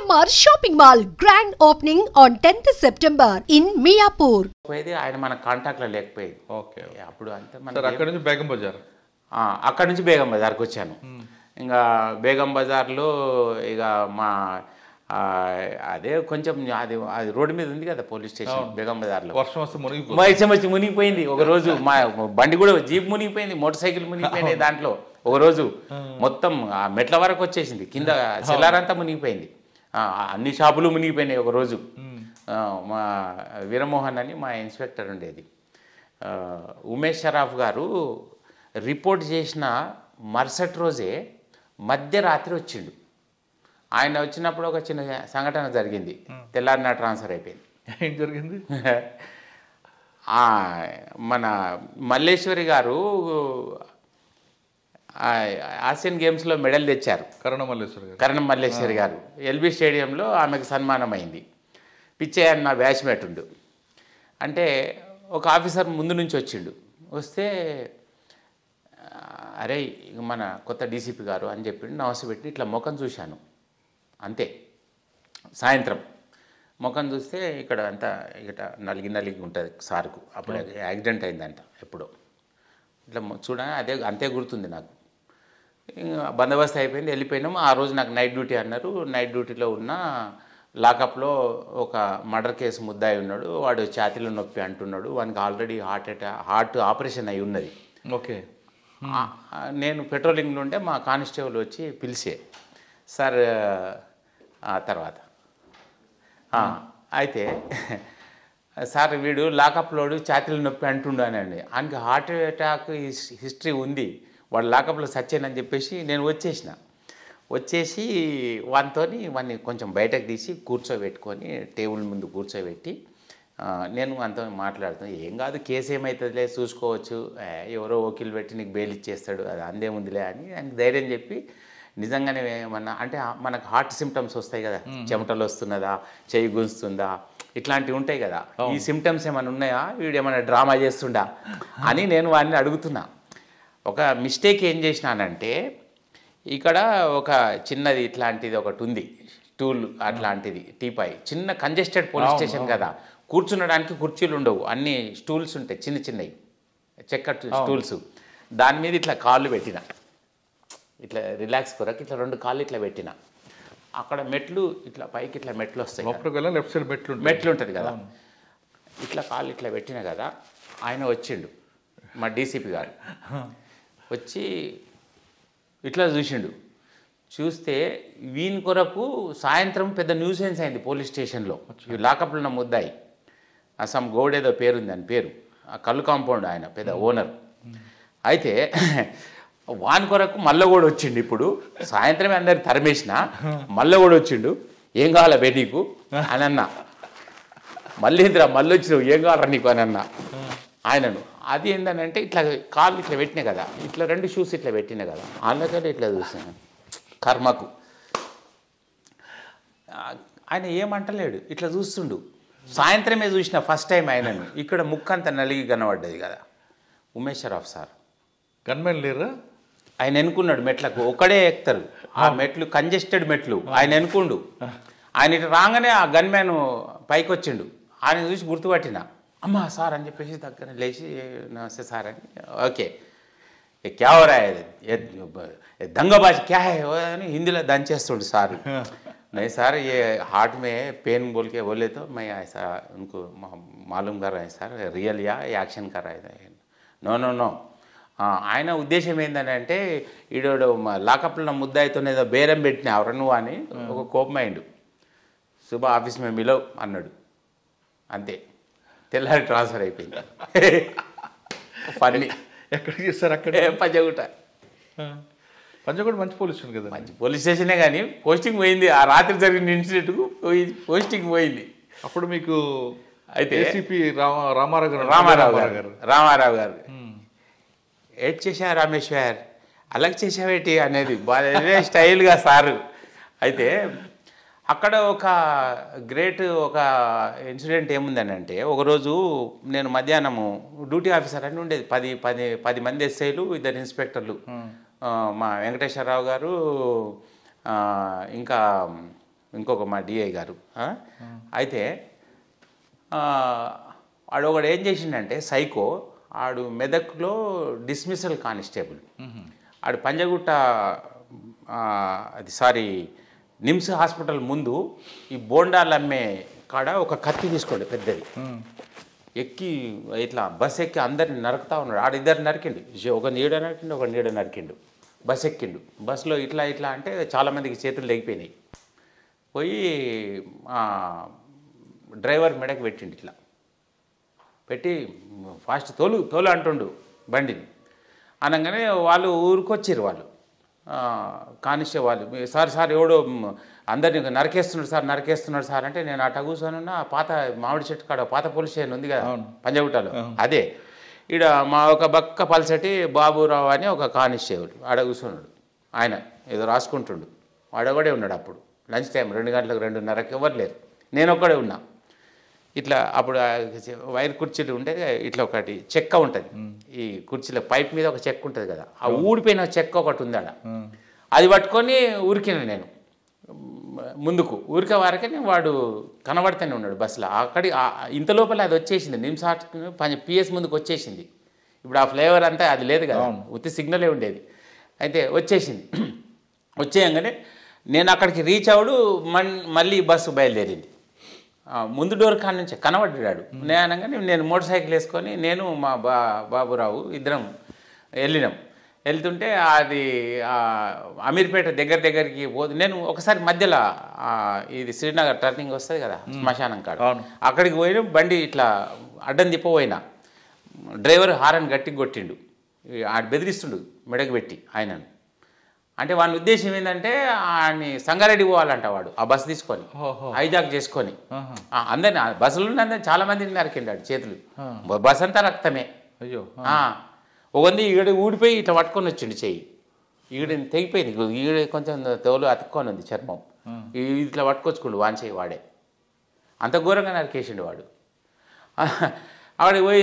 GMR Shopping Mall grand opening on 10th September in Miapur. పోయేది ఆయన మన కాంటాక్ట్లో లేకపోయేది. ఓకే. అప్పుడు అంతే సార్ అక్కడ నుంచి బేగం బజార్. అక్కడ నుంచి బేగం బజార్కి వచ్చాను. ఇంకా బేగం బజార్లో ఇక మా అదే కొంచెం అది రోడ్డు మీద ఉంది కదా పోలీస్ స్టేషన్ బేగం బజార్లో. వర్షం వస్తే వచ్చి మునిగిపోయింది ఒకరోజు. మా బండి కూడా జీప్ మునిగిపోయింది, మోటార్ సైకిల్ మునిగిపోయింది. దాంట్లో ఒకరోజు మొత్తం ఆ మెట్ల వరకు వచ్చేసింది, కింద సెల్లారంతా మునిగిపోయింది, అన్ని షాపులు మునిగిపోయినాయి ఒకరోజు. మా వీరమోహన్ అని మా ఇన్స్పెక్టర్ ఉండేది. ఉమేష్ షరాఫ్ గారు రిపోర్ట్ చేసిన మరుసటి రోజే మధ్యరాత్రి వచ్చిండు. ఆయన వచ్చినప్పుడు ఒక చిన్న సంఘటన జరిగింది. తెల్లారిన ట్రాన్స్ఫర్ అయిపోయింది. ఏం జరిగింది? మన మల్లేశ్వరి గారు ఆసియన్ గేమ్స్లో మెడల్ తెచ్చారు. కరణం మల్లేశ్వరి గారు ఎల్బీ స్టేడియంలో ఆమెకు సన్మానం అయింది. పిచ్చయ్య నా బ్యాచ్మేట్ ఉండు. అంటే ఒక ఆఫీసర్ ముందు నుంచి వచ్చిండు. వస్తే అరే మన కొత్త డీసీపీ గారు అని చెప్పిండు. నమస్తే పెట్టి ఇట్లా ముఖం చూశాను అంతే. సాయంత్రం ముఖం చూస్తే ఇక్కడ అంతా ఇక్కడ నలిగి ఉంటుంది సార్కు. అప్పుడు యాక్సిడెంట్ అయిందంట ఎప్పుడో. ఇట్లా చూడగానే అంతే గుర్తుంది నాకు. బందోబస్తు అయిపోయింది, వెళ్ళిపోయినాము. ఆ రోజు నాకు నైట్ డ్యూటీ అన్నారు. నైట్ డ్యూటీలో ఉన్న లాకప్లో ఒక మర్డర్ కేసు ముద్దాయి ఉన్నాడు. వాడు ఛాతీలో నొప్పి అంటున్నాడు. వానికి ఆల్రెడీ హార్ట్ ఆపరేషన్ అయి ఉన్నది. ఓకే. నేను పెట్రోలింగ్లో ఉంటే మా కానిస్టేబుల్ వచ్చి పిలిచే సార్ తర్వాత అయితే సార్ వీడు లాకప్లోడు ఛాతీలో నొప్పి అంటుండానండి. ఆయనకి హార్ట్ అటాక్ హిస్టరీ ఉంది, వాడు లాకప్లో సచ్చానని చెప్పేసి నేను వచ్చేసి వాడిని కొంచెం బయటకు తీసి కూర్చోబెట్టుకొని టేబుల్ ముందు కూర్చోబెట్టి నేను అంత మాట్లాడుతాను. ఏం కాదు, కేసు ఏమవుతుందిలే చూసుకోవచ్చు, ఎవరో వకీలు పెట్టి నీకు బెయిల్ ఇచ్చేస్తాడు, అది అందేముందిలే అని ఆయనకి ధైర్యం చెప్పి నిజంగానే ఏమన్నా అంటే మనకు హార్ట్ సిమ్టమ్స్ వస్తాయి కదా, చెమటలు వస్తున్నదా, చెయ్యి గుంజుతుందా, ఇట్లాంటివి ఉంటాయి కదా. ఈ సిమ్టమ్స్ ఏమైనా ఉన్నాయా, వీడు ఏమైనా డ్రామా చేస్తుండా అని నేను వాడిని అడుగుతున్నా. ఒక మిస్టేక్ ఏం చేసినానంటే ఇక్కడ ఒక చిన్నది ఇట్లాంటిది ఒకటి ఉంది, స్టూల్ అట్లాంటిది టీపాయ్, చిన్న కంజెస్టెడ్ పోలీస్ స్టేషన్ కదా, కూర్చునడానికి కుర్చీలు ఉండవు, అన్ని స్టూల్స్ ఉంటాయి చిన్న చిన్నవి చెక్క స్టూల్స్. దాని మీద ఇట్లా కాళ్ళు పెట్టిన, ఇట్లా రిలాక్స్ కొరకు ఇట్లా 2 కాళ్ళు ఇట్లా పెట్టిన. అక్కడ మెట్లు ఇట్లా పైకి ఇట్లా మెట్లు వస్తాయి, లెఫ్ట్ సైడ్ మెట్లు ఉంటుంది కదా, ఇట్లా కాళ్ళు ఇట్లా పెట్టిన కదా. ఆయన వచ్చిండు, మా డీసీపీ గారు వచ్చి ఇట్లా చూస్తే వీని కొరకు సాయంత్రం పెద్ద న్యూసెన్స్ అయింది పోలీస్ స్టేషన్లో. లాకప్లో ఉన్న ముద్దాయి అసం గౌడ్ ఏదో పేరుంది, అని పేరు, ఆ కళ్ళు కాంపౌండ్ ఆయన పెద్ద ఓనర్. అయితే వాని కొరకు మళ్ళీ కూడా వచ్చిండు. ఇప్పుడు సాయంత్రమే అందరు తరిమేసిన మళ్ళీ కూడా వచ్చిండు. ఏం కావాలా బే నీకు అని అన్నా. మళ్ళీ వచ్చినావు, ఏం కావాలా నీకు అని అన్నా ఆయనను. అది ఏంటంటే ఇట్లా కాళ్ళు ఇట్లా పెట్టినా కదా, ఇట్లా 2 షూస్ ఇట్లా పెట్టినా కదా, అందుకని ఇట్లా చూసాను కర్మకు. ఆయన ఏమంటలేడు, ఇట్లా చూస్తుండు. సాయంత్రమే చూసిన ఫస్ట్ టైం ఆయనను. ఇక్కడ ముక్కంతా నలిగి కనబడ్డది కదా. ఉమేష్ షరాఫ్ సార్ గన్మెన్ లేరా? ఆయన ఎన్నుకున్నాడు మెట్లకు, ఒక్కడే ఎక్కుతారు ఆ మెట్లు, కంజెస్టెడ్ మెట్లు. ఆయన ఎన్నుకుండు. ఆయన ఇటు రాగానే ఆ గన్మ్యాన్ పైకి వచ్చిండు. ఆయన చూసి గుర్తుపట్టిన, అమ్మా సార్ అని చెప్పేసి దగ్గర లేచి నమస్తే సార్ అని. ఓకే క్యా హో రా హై, దంగబాజ్ క్యా హై అని హిందీలో దంచేస్తుండు సార్. नहीं सर ये हार्ट में पेन बोल के बोले तो मैं ऐसा उनको मालूम कर रहा है सर, रियल या యాక్షన్ कर रहा है. నో ఆయన ఉద్దేశం ఏంటంటే ఈడోడు లాకప్లో ముద్దాయితోనేదో బేరం పెట్టిన ఎవరు నువ్వు అని ఒక కోపమైండు. సుబా ఆఫీస్ మేము మిలో అన్నాడు, అంతే. తెల్లారి ట్రాన్స్ఫర్ అయిపోయింది. ఫన్నీ. ఎక్కడికి చేస్తారు? అక్కడ పంజాగుట్ట మంచి పోలీస్ స్టేషన్ కదా. మంచి పోలీస్ స్టేషనే కానీ పోస్టింగ్ పోయింది. ఆ రాత్రి జరిగిన ఇన్సిడెంట్కు పోస్టింగ్ పోయింది. అప్పుడు మీకు అయితే ఏసీపీ రామారావు గారు ఏడ్ చేశా రామేశ్వర్ అలాగ చేసావేటి అనేది బాగా స్టైల్గా సారు. అయితే అక్కడ ఒక ఒక ఇన్సిడెంట్ ఏముందని అంటే, ఒకరోజు నేను మధ్యాహ్నము డ్యూటీ ఆఫీసర్ అని ఉండేది, 10 మంది ఎస్ఐలు, 2 ఇన్స్పెక్టర్లు, మా వెంకటేశ్వరరావు గారు, ఇంకా ఇంకొక మా డిఐ గారు. అయితే వాడు ఒకడు ఏం చేసిండంటే సైకో, ఆడు మెదక్లో డిస్మిసల్ కానిస్టేబుల్, ఆడు పంజగుట్ట నిమ్స్ హాస్పిటల్ ముందు ఈ బోండాలు అమ్మే కాడ ఒక కత్తి తీసుకోండి పెద్దది, ఎక్కి ఇట్లా బస్ ఎక్కి అందరిని నరుకుతా ఉన్నాడు. ఆడు ఇద్దరు నరికిండు, ఒక నీడ నరికిండు, ఒక నీడ నరికిండు. బస్ ఎక్కిండు, బస్సులో ఇట్లా ఇట్లా అంటే చాలామందికి చేతులు తెగిపోయినాయి. పోయి డ్రైవర్ మెడకి పెట్టిండు, ఇట్లా పెట్టి ఫాస్ట్ తోలు అంటుండు బండిని. అనగానే వాళ్ళు ఊరికొచ్చారు, వాళ్ళు కానిస్టేబుల్ సార్ ఎవడో అందరిని నరికేస్తున్నాడు సార్ అంటే, నేను అట్ట కూర్చొని పాత మామిడి చెట్టు కాడ పాత పోలీస్ స్టేషన్ ఉంది కదా పంజగుట్టలో, అదే ఈడ మా ఒక బక్క పల్సటి బాబురావు అని ఒక కానిస్టేబుల్ ఆడ కూర్చున్నాడు. ఆయన ఏదో రాసుకుంటుండు, వాడొకడే ఉన్నాడు. అప్పుడు లంచ్ టైం 2 గంటలకు 2:30కి ఎవరు లేరు, నేను ఒక్కడే ఉన్నా. ఇట్లా అప్పుడు వైర్ కుర్చీలు ఉంటే ఇట్లా ఒకటి చెక్క ఉంటుంది, ఈ కుర్చీల పైప్ మీద ఒక చెక్క ఉంటుంది కదా, ఆ ఊడిపోయిన చెక్క ఒకటి ఉంది ఆడ, అది పట్టుకొని ఉరికిన నేను ముందుకు. ఊరికే వారకే వాడు కనబడితేనే ఉన్నాడు బస్సులో. అక్కడి ఇంత లోపల అది వచ్చేసింది, నిమ్స్ పిఎస్ ముందుకు వచ్చేసింది. ఇప్పుడు ఆ ఫ్లేవర్ అంతా అది లేదు కదా, ఉత్తి సిగ్నలే ఉండేది. అయితే వచ్చేసింది. వచ్చేయంగానే నేను అక్కడికి రీచ్ అవుడు, మళ్ళీ బస్సు బయలుదేరింది. ముందు డోర్ కాడ నుంచి కనబడ్డాడు. నేను అనగానే నేను మోటార్ సైకిల్ వేసుకొని నేను మా బాబురావు ఇద్దరం వెళ్ళినాం. వెళ్తుంటే అది అమీర్పేట దగ్గరికి నేను ఒకసారి మధ్యలో ఇది శ్రీనగర్ టర్నింగ్ వస్తుంది కదా శ్మశానం కాడ, అక్కడికి పోయినా బండి ఇట్లా అడ్డం తిప్పపోయినా, డ్రైవర్ హారన్ గట్టిగా కొట్టిండు, ఆడు బెదిరిస్తుండు మెడకు పెట్టి ఆయనను. అంటే వాని ఉద్దేశం ఏంటంటే ఆయన్ని సంగారెడ్డి పోవాలంట వాడు, ఆ బస్సు తీసుకొని హైజాక్ చేసుకొని అందరిని బస్సులో చాలా మందిని నరికిండాడు చేతులు, బస్ అంతా రక్తమే. అయ్యో, ఒకంది ఈగడ ఊడిపోయి ఇట్లా పట్టుకొని వచ్చిండు చెయ్యి, ఈగడ తెగిపోయింది, ఈగడ కొంచెం తోలు అతుక్కొని ఉంది చర్మం, ఇట్లా పట్టుకొచ్చుకుండు వాని చెయ్యి వాడే. అంత ఘోరంగా నరికేసిండు వాడు. అక్కడికి పోయి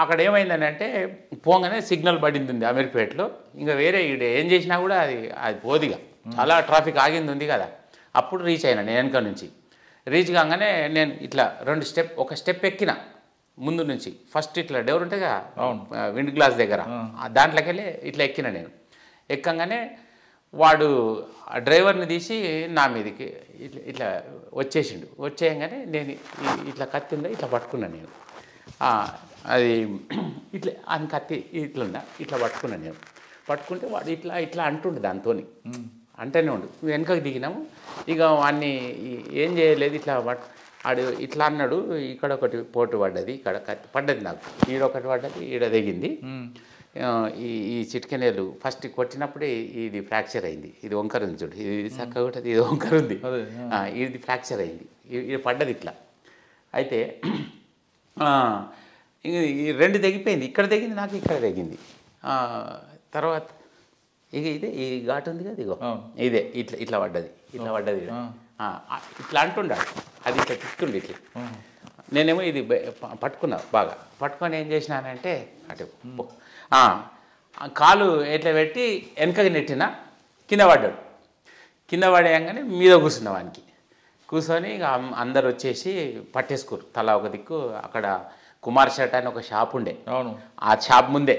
అక్కడ ఏమైందని అంటే పోగానే సిగ్నల్ పడింది ఉంది అమీర్పేటలో, ఇంకా వేరే ఈడ ఏం చేసినా కూడా అది పోదిగా, చాలా ట్రాఫిక్ ఆగింది ఉంది కదా. అప్పుడు రీచ్ అయినా నేను వెనక నుంచి. రీచ్ కాగానే నేను ఇట్లా ఒక స్టెప్ ఎక్కిన ముందు నుంచి. ఫస్ట్ ఇట్లా డోర్ ఉంటుంది కదా విండ్ గ్లాస్ దగ్గర, దాంట్లోకి వెళ్ళి ఇట్లా ఎక్కిన నేను. ఎక్కగానే వాడు ఆ డ్రైవర్ని తీసి నా మీదకి ఇట్లా వచ్చేసిండు. వచ్చేయంగానే నేను ఇట్లా కత్తి ఉందా ఇట్లా పట్టుకున్నాను నేను, అది ఇట్లా అని కత్తి ఇట్లా పట్టుకున్నాను నేను. పట్టుకుంటే వాడు ఇట్లా అంటుండే దాంతో అంటేనే ఉండు. వెనకకి దిగినాము, ఇక వాడిని ఏం చేయలేదు, ఆడు ఇట్లా అన్నాడు. ఇక్కడ ఒకటి పోటు పడ్డది, ఇక్కడ కత్తి పడ్డది నాకు, ఈడొకటి పడ్డది, ఈడ దిగింది. ఈ చిటికెనేలు ఫస్ట్ కొట్టినప్పుడే ఇది ఫ్రాక్చర్ అయింది, ఇది వంకర ఉంది చూడు, ఇది చక్కగా ఉంటుంది, ఇది వంకర ఉంది, ఇది ఫ్రాక్చర్ అయింది, ఇది పడ్డది ఇట్లా. అయితే ఈ 2 తెగిపోయింది, ఇక్కడ తెగింది నాకు, ఇక్కడ తెగింది. తర్వాత ఇదే ఈ ఘాటు ఉంది కదా, ఇగో ఇదే ఇట్లా పడ్డది, ఇట్లా ఇట్లా అంటుండాడు. అది ఇట్లా తిట్టుండి ఇట్లా. నేనేమో ఇది పట్టుకున్నా బాగా, పట్టుకొని ఏం చేసినానంటే అటు కాలు ఎట్లా పెట్టి వెనకకి నెట్టిన, కింద పడ్డాడు. కింద పడేయంగానే మీద కూర్చున్నా వానికి. కూర్చొని ఇక అందరు వచ్చేసి పట్టేసుకోరు తలా ఒక దిక్కు. అక్కడ కుమార్ షర్ట్ అని ఒక షాప్ ఉండే, అవును, ఆ షాప్ ముందే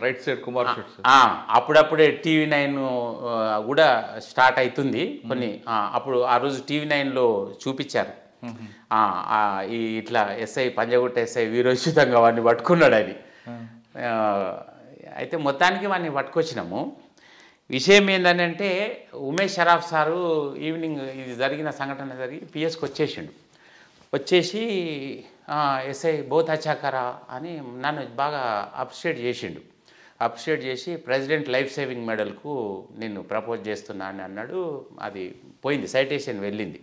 రైట్ సైడ్ కుమార్ షర్ట్స్. అప్పుడప్పుడే TV9 కూడా స్టార్ట్ అవుతుంది కొన్ని. అప్పుడు ఆ రోజు TV9లో చూపించారు. ఇట్లా ఎస్ఐ పంజగుట్ట ఎస్ఐ వీరోచితంగా వాడిని పట్టుకున్నాడు అని. అయితే మొత్తానికి వాడిని పట్టుకొచ్చినాము. విషయం ఏంటంటే ఉమేష్ షరాఫ్ సారు ఈవినింగ్ ఇది జరిగిన సంఘటన జరిగి పిఎస్కి వచ్చేసిండు. వచ్చేసి ఎస్ఐ బహుత్ అచ్చా కరా అని నన్ను బాగా అప్రిషియేట్ చేసిండు. అప్రిషియేట్ చేసి ప్రెసిడెంట్ లైఫ్ సేవింగ్ మెడల్కు నిన్ను ప్రపోజ్ చేస్తున్నా అని అన్నాడు. అది పోయింది, సైటేషన్ వెళ్ళింది.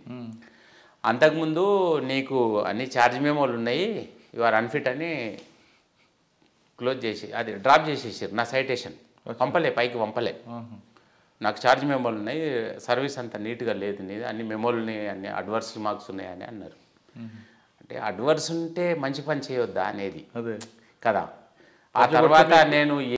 అంతకుముందు నీకు అన్ని ఛార్జ్ మెమోలు ఉన్నాయి, యు ఆర్ అన్ఫిట్ అని క్లోజ్ చేసి అది డ్రాప్ చేసేసారు. నా సైటేషన్ పైకి పంపలే. నాకు ఛార్జ్ మెమోలు ఉన్నాయి, సర్వీస్ అంత నీట్గా లేదు నీది, అన్ని మెమోలని అన్ని అడ్వర్స్ మార్క్స్ ఉన్నాయని అన్నారు. అంటే అడ్వర్స్ ఉంటే మంచి పని చేయొద్దా అనేది కదా. ఆ తర్వాత నేను